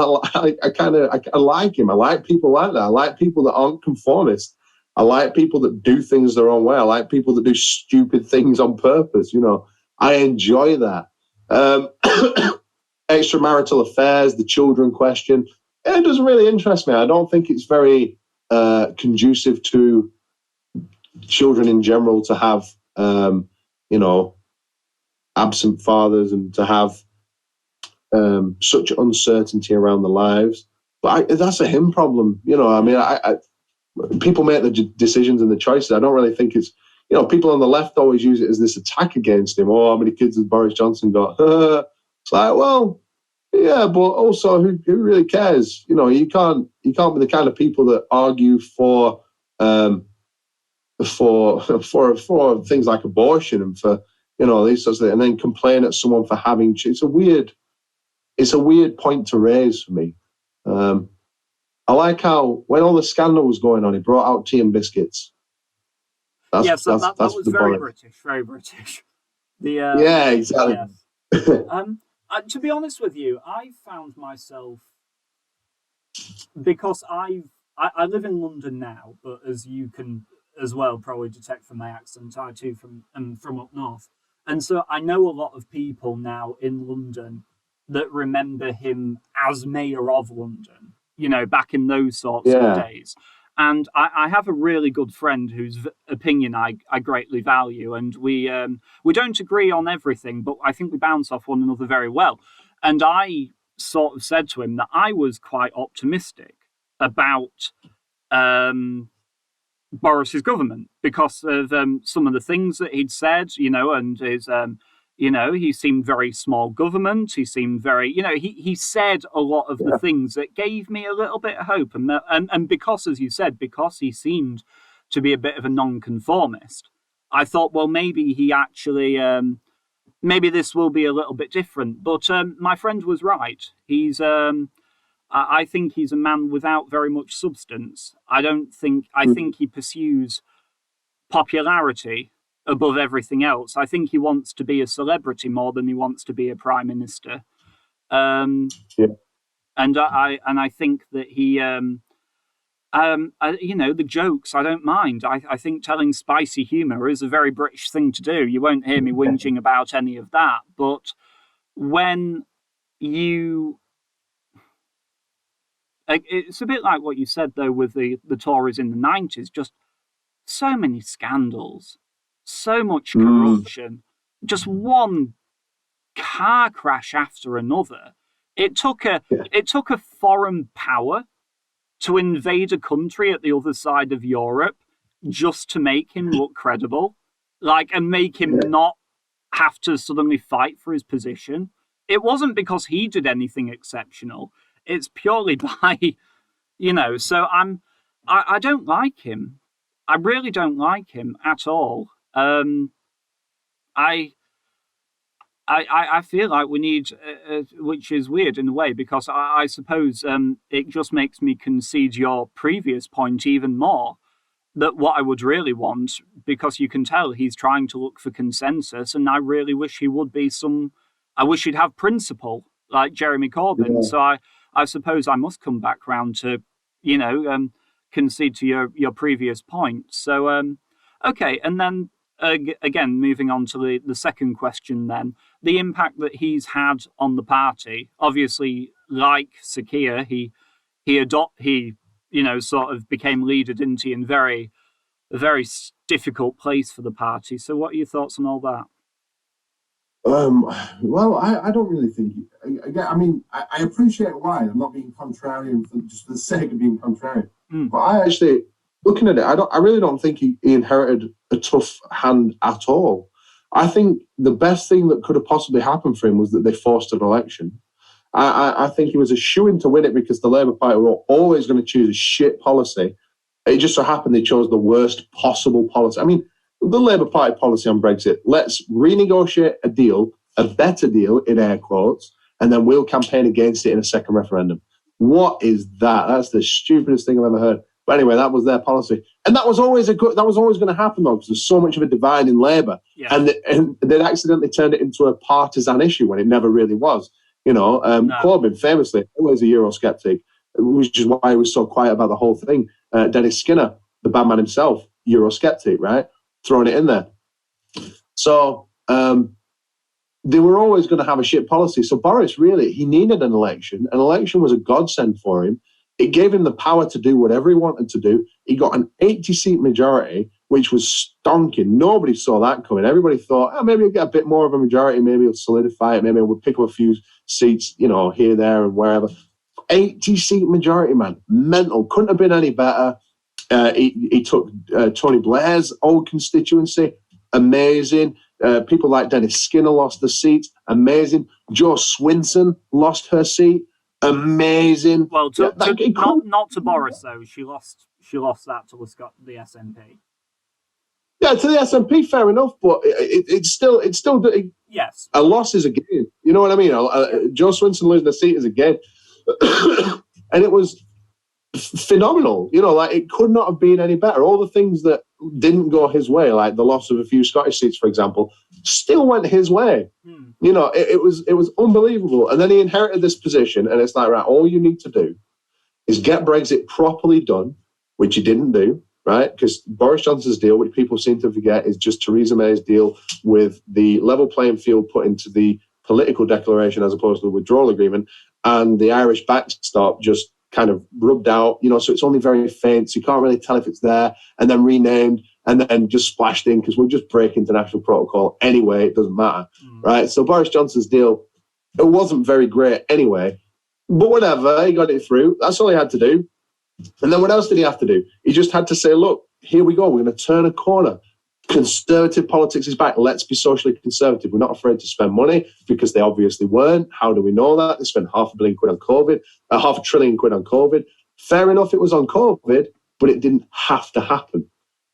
like him. I like people like that. I like people that aren't conformist. I like people that do things their own way. I like people that do stupid things on purpose. I enjoy that. Extramarital affairs, the children question, it doesn't really interest me. I don't think it's very conducive to children in general to have, absent fathers and to have such uncertainty around their lives. But that's a him problem. People make the decisions and the choices. I don't really think it's, people on the left always use it as this attack against him. Oh, how many kids has Boris Johnson got? It's like, well, yeah, but also who really cares? You can't be the kind of people that argue for things like abortion and for, these sorts of things, and then complain at someone for having. It's a weird point to raise for me. I like how when all the scandal was going on, he brought out tea and biscuits. That was very British, very British. Yeah, exactly. To be honest with you, I found myself, because I live in London now, but as you can as well probably detect from my accent, I too from up north, and so I know a lot of people now in London that remember him as mayor of London, back in those sorts of days. And I have a really good friend whose opinion I greatly value, and we don't agree on everything, but I think we bounce off one another very well. And I sort of said to him that I was quite optimistic about Boris's government because of some of the things that he'd said, and his, he seemed very small government. He seemed very, he said a lot of the things that gave me a little bit of hope. And because, as you said, because he seemed to be a bit of a nonconformist, I thought, well, maybe he actually, maybe this will be a little bit different. But my friend was right. He's, I think he's a man without very much substance. I think he pursues popularity above everything else. I think he wants to be a celebrity more than he wants to be a prime minister. And I think that he, the jokes I don't mind. I think telling spicy humour is a very British thing to do. You won't hear me whinging about any of that. But when you... It's a bit like what you said, though, with the Tories in the 90s. Just so many scandals, so much corruption, just one car crash after another. It took a foreign power to invade a country at the other side of Europe just to make him look credible, and make him not have to suddenly fight for his position. It wasn't because he did anything exceptional. It's purely by, so I don't like him. I really don't like him at all. I feel like we need, which is weird in a way, because I suppose it just makes me concede your previous point even more, that what I would really want, because you can tell he's trying to look for consensus, and I really wish he would be I wish he'd have principle, like Jeremy Corbyn. Yeah. So I suppose I must come back round to, concede to your previous point. So, okay, and then again, moving on to the second question then, the impact that he's had on the party. Obviously, like Sir Kier, he sort of became leader, didn't he, in a very difficult place for the party. So what are your thoughts on all that? Well, I don't really think. Again, I mean, I appreciate why. I'm not being contrarian just for the sake of being contrarian. But I actually, looking at it, I really don't think he inherited a tough hand at all. I think the best thing that could have possibly happened for him was that they forced an election. I think he was a shoo-in to win it because the Labour Party were always going to choose a shit policy. It just so happened they chose the worst possible policy. I mean, the Labour Party policy on Brexit, let's renegotiate a deal, a better deal in air quotes, and then we'll campaign against it in a second referendum. What is that? That's the stupidest thing I've ever heard. But anyway, that was their policy. And that was always going to happen though, because there's so much of a divide in Labour. Yeah. And they'd accidentally turned it into a partisan issue when it never really was. No. Corbyn, famously, always a Eurosceptic, which is why he was so quiet about the whole thing. Dennis Skinner, the bad man himself, Eurosceptic, right? Throwing it in there. So they were always going to have a shit policy. So Boris, really, he needed an election. An election was a godsend for him. It gave him the power to do whatever he wanted to do. He got an 80-seat majority, which was stonking. Nobody saw that coming. Everybody thought, maybe he'll get a bit more of a majority. Maybe he'll solidify it. Maybe we'll pick up a few seats, here, there, and wherever. 80-seat majority, man. Mental. Couldn't have been any better. He took Tony Blair's old constituency. Amazing. People like Dennis Skinner lost the seat. Amazing. Jo Swinson lost her seat. Amazing. Well, not to Boris though. She lost that to the SNP. Yeah, to the SNP, fair enough, but it's still yes. A loss is a gain. You know what I mean? Jo Swinson losing the seat is a gain, and it was phenomenal. It could not have been any better. All the things that didn't go his way, like the loss of a few Scottish seats, for example, still went his way. It was unbelievable. And then he inherited this position, and it's like, right, all you need to do is get Brexit properly done, which he didn't do, right? Because Boris Johnson's deal, which people seem to forget, is just Theresa May's deal with the level playing field put into the political declaration as opposed to the withdrawal agreement, and the Irish backstop just kind of rubbed out, so it's only very faint, so you can't really tell if it's there, and then renamed, and then just splashed in because we'll just break international protocol anyway, it doesn't matter, right? So Boris Johnson's deal, it wasn't very great anyway, but whatever, he got it through. That's all he had to do. And then what else did he have to do? He just had to say, look, here we go, we're going to turn a corner. Conservative politics is back. Let's be socially conservative. We're not afraid to spend money because they obviously weren't. How do we know that? They spent £500 billion on COVID, £500 billion on COVID. Fair enough, it was on COVID, but it didn't have to happen.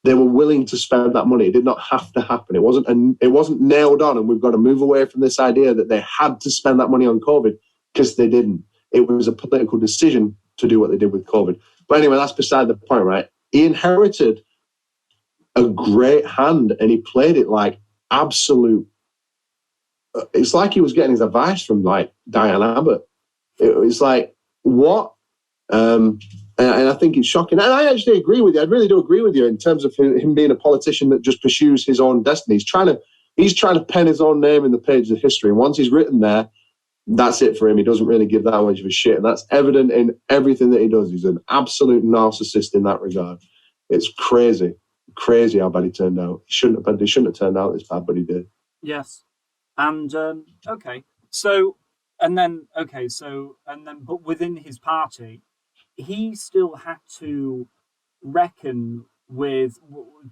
They were willing to spend that money. It did not have to happen. It wasn't nailed on, and we've got to move away from this idea that they had to spend that money on COVID because they didn't. It was a political decision to do what they did with COVID. But anyway, that's beside the point, right? He inherited a great hand, and he played it like absolute. It's like he was getting his advice from like Diane Abbott. It was like, what? And I think it's shocking. And I actually agree with you. I really do agree with you in terms of him being a politician that just pursues his own destiny. He's trying to pen his own name in the pages of history. And once he's written there, that's it for him. He doesn't really give that much of a shit. And that's evident in everything that he does. He's an absolute narcissist in that regard. It's crazy how bad he turned out. He shouldn't have turned out this bad, but he did. Yes. And but within his party, he still had to reckon with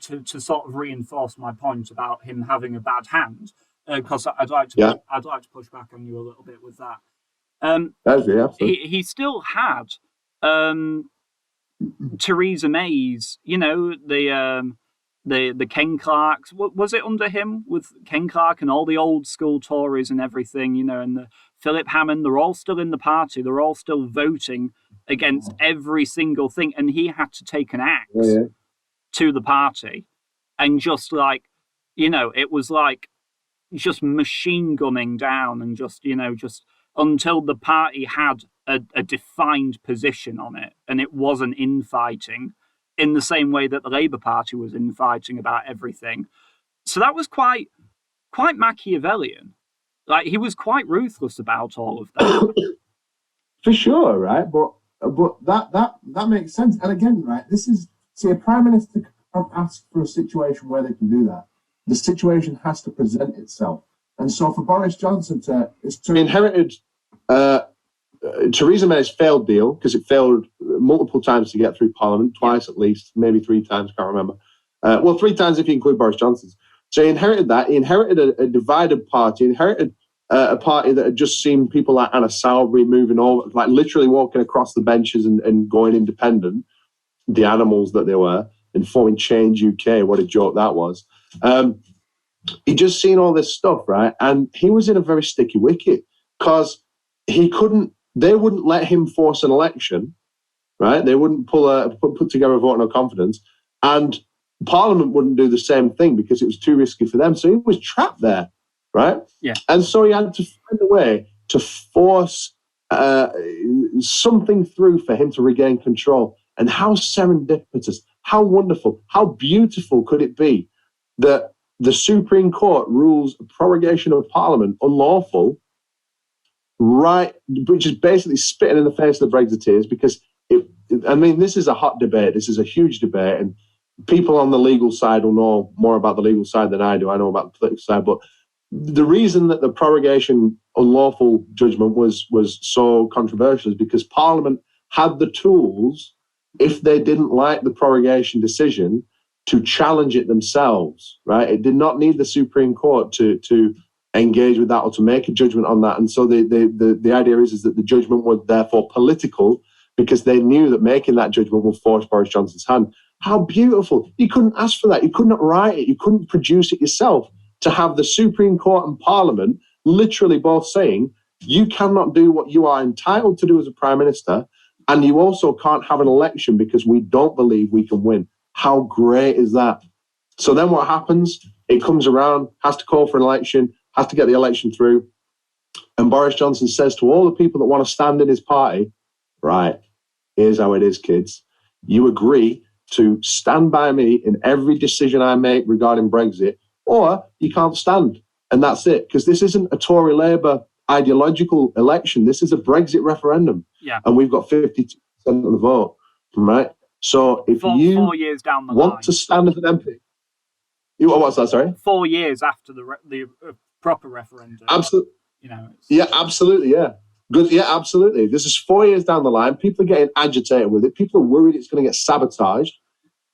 to sort of reinforce my point about him having a bad hand, because I'd like to push back on you a little bit with that. He still had Theresa May's, the Ken Clarks. Was it under him with Ken Clark and all the old school Tories and everything, and the Philip Hammond? They're all still in the party. They're all still voting against every single thing, and he had to take an axe to the party, and just like, it was like just machine gunning down, and just until the party had a defined position on it, and it wasn't infighting in the same way that the Labour Party was infighting about everything. So that was quite Machiavellian. Like, he was quite ruthless about all of that. For sure, right? But that makes sense. And again, right, a prime minister can't ask for a situation where they can do that. The situation has to present itself. And so for Boris Johnson to inherited Theresa May's failed deal, because it failed multiple times to get through Parliament, twice at least, maybe 3 times, can't remember. 3 times if you include Boris Johnson's. So he inherited that. He inherited a divided party. He inherited a party that had just seen people like Anna Salisbury moving over, like literally walking across the benches and going independent, the animals that they were, and forming Change UK. What a joke that was. He just seen all this stuff, right? And he was in a very sticky wicket because they wouldn't let him force an election, right? They wouldn't put together a vote of no confidence. And Parliament wouldn't do the same thing because it was too risky for them. So he was trapped there, right? Yeah. And so he had to find a way to force something through for him to regain control. And how serendipitous, how wonderful, how beautiful could it be that the Supreme Court rules a prorogation of Parliament unlawful, right, which is basically spitting in the face of the Brexiteers, because this is a hot debate. This is a huge debate, and people on the legal side will know more about the legal side than I do. I know about the political side, but the reason that the prorogation unlawful judgment was so controversial is because Parliament had the tools, if they didn't like the prorogation decision, to challenge it themselves, right? It did not need the Supreme Court to engage with that or to make a judgment on that. And so the idea is that the judgment was therefore political, because they knew that making that judgment would force Boris Johnson's hand. How beautiful. You couldn't ask for that. You could not write it. You couldn't produce it yourself. To have the Supreme Court and Parliament literally both saying, you cannot do what you are entitled to do as a Prime Minister, and you also can't have an election because we don't believe we can win. How great is that? So then what happens? It comes around, has to call for an election, has to get the election through. And Boris Johnson says to all the people that want to stand in his party, right, here's how it is, kids. You agree to stand by me in every decision I make regarding Brexit, or you can't stand. and that's it. Because this isn't a Tory Labour ideological election. This is a Brexit referendum. Yeah. And we've got 52% of the vote, right? So if you 4 years down the want line, to stand as an MP, what's that, sorry? 4 years after the proper referendum. Absolutely. You know. Yeah, absolutely, yeah. Good, yeah, absolutely. This is 4 years down the line. People are getting agitated with it. People are worried it's going to get sabotaged.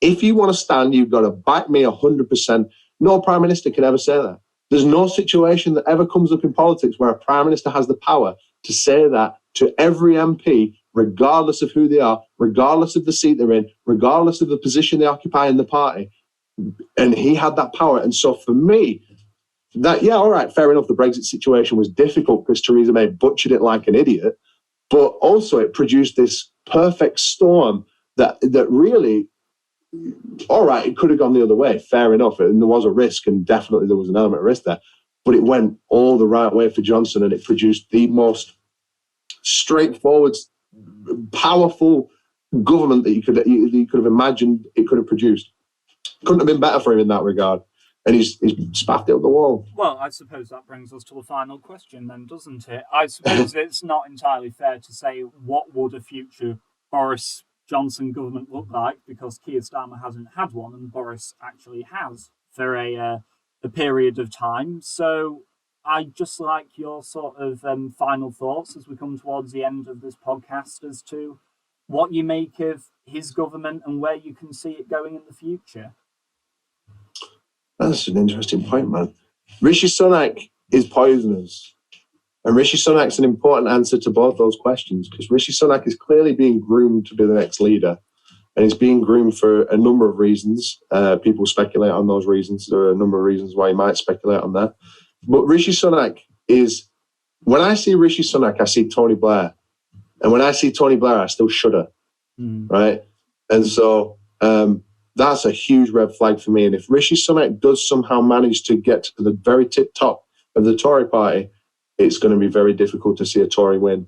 If you want to stand, you've got to back me 100%. No Prime Minister can ever say that. There's no situation that ever comes up in politics where a Prime Minister has the power to say that to every MP, regardless of who they are, regardless of the seat they're in, regardless of the position they occupy in the party. And he had that power. And so for me, that, yeah, all right, fair enough, the Brexit situation was difficult because Theresa May butchered it like an idiot, but also it produced this perfect storm that really, all right, it could have gone the other way, fair enough, and there was a risk, and definitely there was an element of risk there, but it went all the right way for Johnson, and it produced the most straightforward, powerful government that you could have imagined it could have produced. Couldn't have been better for him in that regard. And he's spaffed it up the wall. Well, I suppose that brings us to the final question then, doesn't it? I suppose it's not entirely fair to say what would a future Boris Johnson government look like, because Keir Starmer hasn't had one and Boris actually has for a period of time. So I'd just like your sort of final thoughts as we come towards the end of this podcast as to what you make of his government and where you can see it going in the future. That's an interesting point, man. Rishi Sunak is poisonous. And Rishi Sunak's an important answer to both those questions, because Rishi Sunak is clearly being groomed to be the next leader. And he's being groomed for a number of reasons. People speculate on those reasons. There are a number of reasons why you might speculate on that. But Rishi Sunak is, when I see Rishi Sunak, I see Tony Blair. And when I see Tony Blair, I still shudder, right? And so that's a huge red flag for me. And if Rishi Sunak does somehow manage to get to the very tip top of the Tory party, it's going to be very difficult to see a Tory win.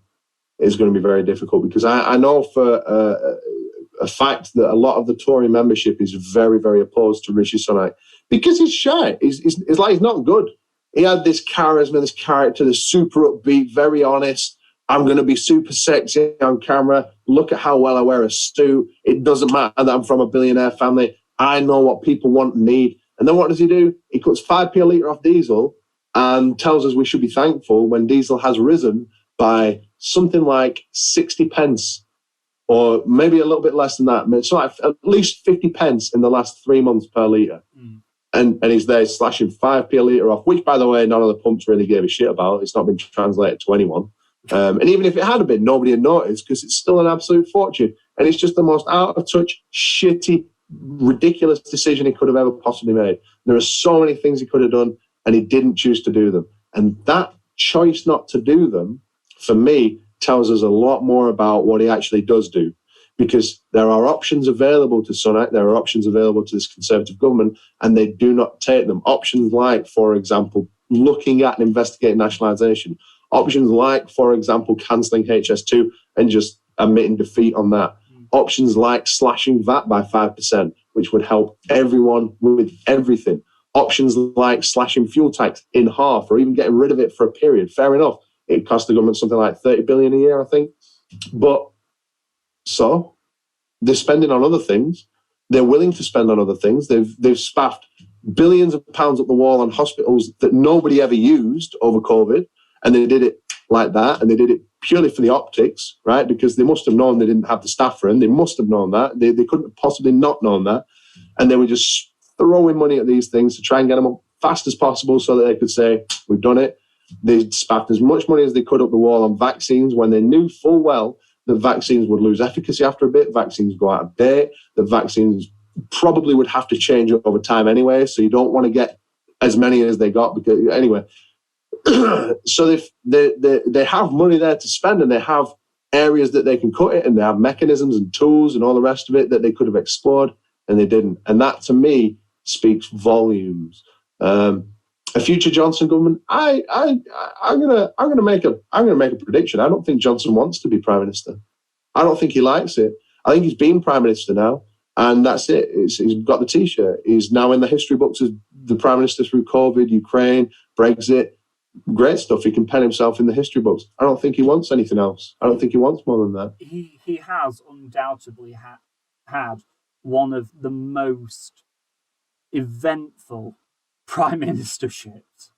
It's going to be very difficult, because I know for a fact that a lot of the Tory membership is very, very opposed to Rishi Sunak because he's shy. It's like he's not good. He had this charisma, this character, this super upbeat, very honest. I'm going to be super sexy on camera. Look at how well I wear a suit. It doesn't matter that I'm from a billionaire family. I know what people want and need. And then what does he do? He cuts 5p a litre off diesel and tells us we should be thankful when diesel has risen by something like 60 pence, or maybe a little bit less than that. So like at least 50 pence in the last 3 months per litre. And he's there slashing 5p a litre off, which, by the way, none of the pumps really gave a shit about. It's not been translated to anyone. And even if it had been, nobody had noticed, because it's still an absolute fortune. And it's just the most out-of-touch, shitty, ridiculous decision he could have ever possibly made. There are so many things he could have done, and he didn't choose to do them. And that choice not to do them, for me, tells us a lot more about what he actually does do. Because there are options available to Sunak, there are options available to this Conservative government, and they do not take them. Options like, for example, looking at and investigating nationalisation. Options like, for example, cancelling HS2 and just admitting defeat on that. Options like slashing VAT by 5%, which would help everyone with everything. Options like slashing fuel tax in half, or even getting rid of it for a period. Fair enough. It costs the government something like 30 billion a year, I think. But so they're spending on other things. They're willing to spend on other things. They've spaffed billions of pounds up the wall on hospitals that nobody ever used over COVID. And they did it like that, and they did it purely for the optics, right? Because they must have known they didn't have the staff for them. They must have known that. They couldn't have possibly not known that. And they were just throwing money at these things to try and get them up fast as possible so that they could say, we've done it. They spaffed as much money as they could up the wall on vaccines when they knew full well that vaccines would lose efficacy after a bit, vaccines go out of date, that vaccines probably would have to change over time anyway, so you don't want to get as many as they got, because anyway. So they have money there to spend, and they have areas that they can cut it, and they have mechanisms and tools and all the rest of it that they could have explored, and they didn't. And that, to me, speaks volumes. A future Johnson government, I'm gonna make a prediction. I don't think Johnson wants to be Prime Minister. I don't think he likes it. I think he's been Prime Minister now, and that's it. He's got the T-shirt. He's now in the history books as the Prime Minister through COVID, Ukraine, Brexit. Great stuff. He can pen himself in the history books. I don't think he wants anything else. I don't think he wants more than that. He has undoubtedly had one of the most eventful prime ministerships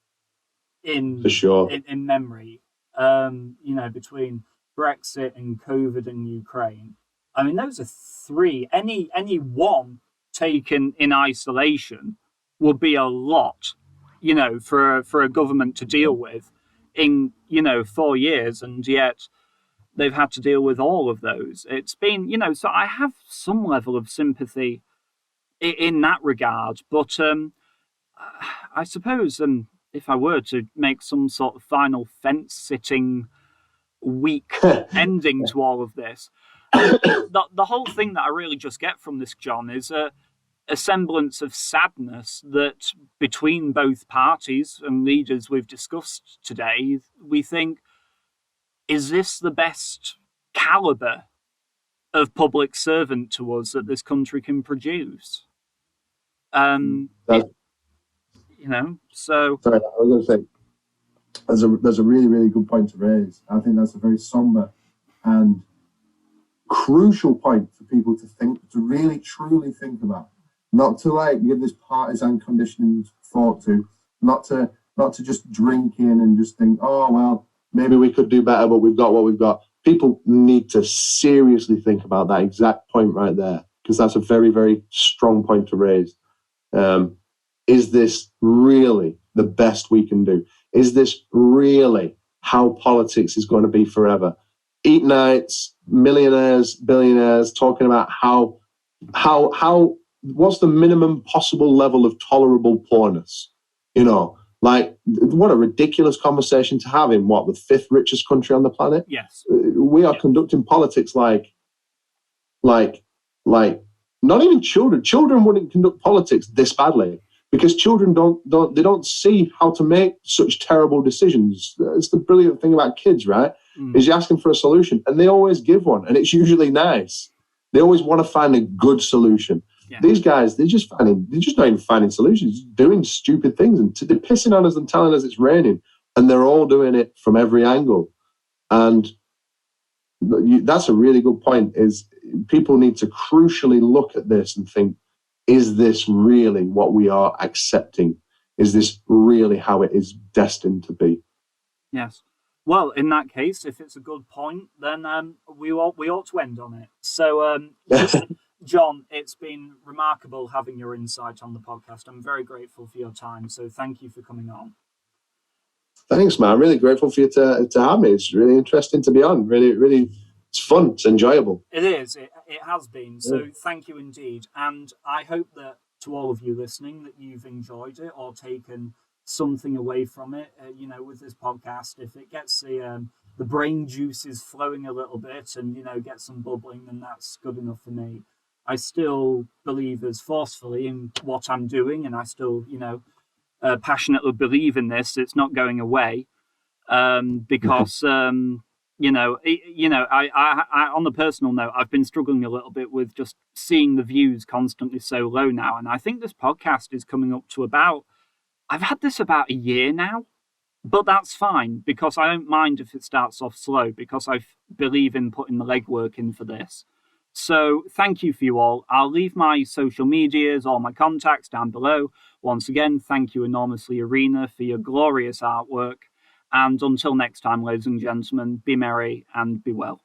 in For sure. in memory. Between Brexit and COVID and Ukraine. I mean, those are three. Any one taken in isolation would be a lot, for a government to deal with in 4 years, and yet they've had to deal with all of those. It's been, so I have some level of sympathy in that regard, but I suppose if I were to make some sort of final fence-sitting weak ending to all of this, the whole thing that I really just get from this, John, is a semblance of sadness that between both parties and leaders we've discussed today, we think, is this the best calibre of public servant to us that this country can produce? So... Sorry, I was going to say, there's a really, really good point to raise. I think that's a very somber and crucial point for people to really, truly think about. Not to give this partisan conditioning thought to, not to just drink in and just think, oh, well, maybe we could do better, but we've got what we've got. People need to seriously think about that exact point right there, because that's a very, very strong point to raise. Is this really the best we can do? Is this really how politics is going to be forever? Eat nights, millionaires, billionaires talking about how what's the minimum possible level of tolerable poorness? What a ridiculous conversation to have in the fifth richest country on the planet. Yes. We are conducting politics like not even children. Children wouldn't conduct politics this badly, because children don't see how to make such terrible decisions. It's the brilliant thing about kids, right? Is you ask them for a solution and they always give one, and it's usually nice. They always want to find a good solution. Yeah. These guys, they're just not even finding solutions, just doing stupid things, and they're pissing on us and telling us it's raining, and they're all doing it from every angle. And that's a really good point, is people need to crucially look at this and think, is this really what we are accepting? Is this really how it is destined to be? Yes. Well, in that case, if it's a good point, then we ought to end on it. So, John, it's been remarkable having your insight on the podcast. I'm very grateful for your time, so thank you for coming on. Thanks, man. I'm really grateful for you to have me. It's really interesting to be on. Really, really, it's fun. It's enjoyable. It is. It has been. So thank you indeed. And I hope that to all of you listening, that you've enjoyed it or taken something away from it, with this podcast. If it gets the brain juices flowing a little bit and, get some bubbling, then that's good enough for me. I still believe as forcefully in what I'm doing, and I still, passionately believe in this. It's not going away, because, I on the personal note, I've been struggling a little bit with just seeing the views constantly so low now. And I think this podcast is coming up to I've had this about a year now, but that's fine, because I don't mind if it starts off slow, because I believe in putting the legwork in for this. So thank you for you all. I'll leave my social medias, all my contacts down below. Once again, thank you enormously, Irina, for your glorious artwork. And until next time, ladies and gentlemen, be merry and be well.